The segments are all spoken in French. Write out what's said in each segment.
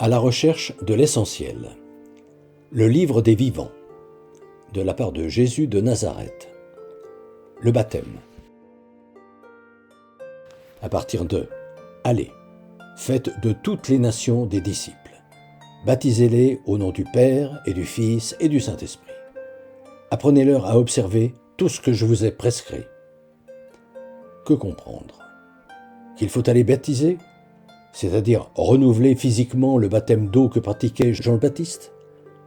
À la recherche de l'essentiel. Le livre des vivants. De la part de Jésus de Nazareth. Le baptême. À partir de « Allez, faites de toutes les nations des disciples. Baptisez-les au nom du Père et du Fils et du Saint-Esprit. Apprenez-leur à observer tout ce que je vous ai prescrit. » Que comprendre? Qu'il faut aller baptiser, c'est-à-dire renouveler physiquement le baptême d'eau que pratiquait Jean le Baptiste,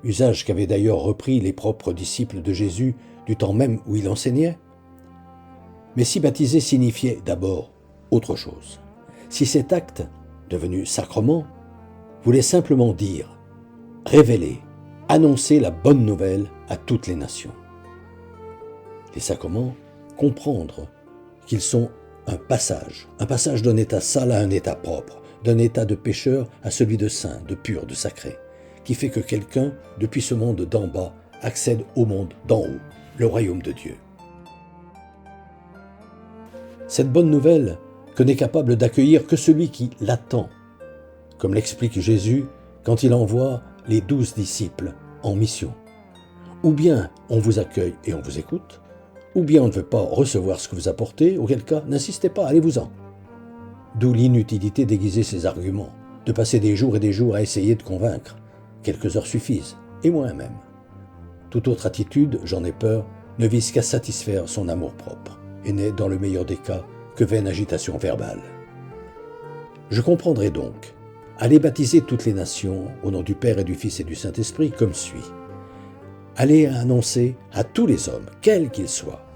usage qu'avaient d'ailleurs repris les propres disciples de Jésus du temps même où il enseignait. Mais si baptiser signifiait d'abord autre chose, si cet acte, devenu sacrement, voulait simplement dire, révéler, annoncer la bonne nouvelle à toutes les nations. Les sacrements, comprendre qu'ils sont un passage d'un état sale à un état propre, d'un état de pécheur à celui de saint, de pur, de sacré, qui fait que quelqu'un, depuis ce monde d'en bas, accède au monde d'en haut, le royaume de Dieu. Cette bonne nouvelle que n'est capable d'accueillir que celui qui l'attend, comme l'explique Jésus quand il envoie les 12 disciples en mission. Ou bien on vous accueille et on vous écoute, ou bien on ne veut pas recevoir ce que vous apportez, auquel cas n'insistez pas, allez-vous-en. D'où l'inutilité d'aiguiser ses arguments, de passer des jours et des jours à essayer de convaincre. Quelques heures suffisent, et moins même. Toute autre attitude, j'en ai peur, ne vise qu'à satisfaire son amour-propre, et n'est, dans le meilleur des cas, que vaine agitation verbale. Je comprendrai donc, allez baptiser toutes les nations, au nom du Père et du Fils et du Saint-Esprit, comme suit. Allez annoncer à tous les hommes, quels qu'ils soient,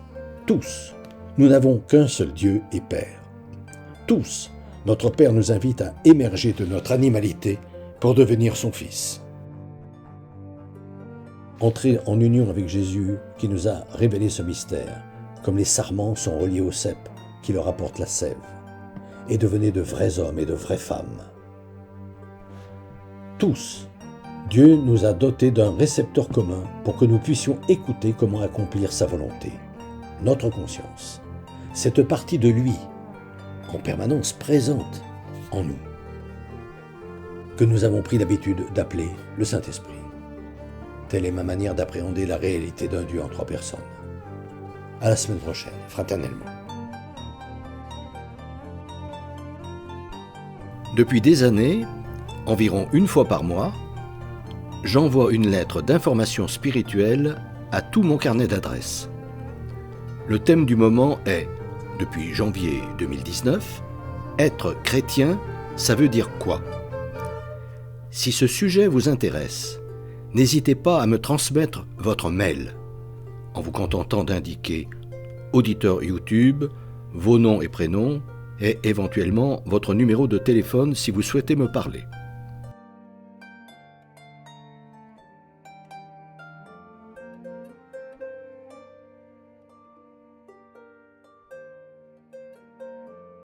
tous, nous n'avons qu'un seul Dieu et Père. Tous, notre Père nous invite à émerger de notre animalité pour devenir son Fils. Entrer en union avec Jésus qui nous a révélé ce mystère, comme les sarments sont reliés au cep qui leur apporte la sève, et devenez de vrais hommes et de vraies femmes. Tous, Dieu nous a dotés d'un récepteur commun pour que nous puissions écouter comment accomplir sa volonté, notre conscience, cette partie de lui, en permanence présente en nous, que nous avons pris l'habitude d'appeler le Saint-Esprit. Telle est ma manière d'appréhender la réalité d'un Dieu en 3 personnes. À la semaine prochaine, fraternellement. Depuis des années, environ une fois par mois, j'envoie une lettre d'information spirituelle à tout mon carnet d'adresses. Le thème du moment est, depuis janvier 2019, être chrétien, ça veut dire quoi? Si ce sujet vous intéresse, n'hésitez pas à me transmettre votre mail, en vous contentant d'indiquer auditeur YouTube, vos noms et prénoms, et éventuellement votre numéro de téléphone si vous souhaitez me parler.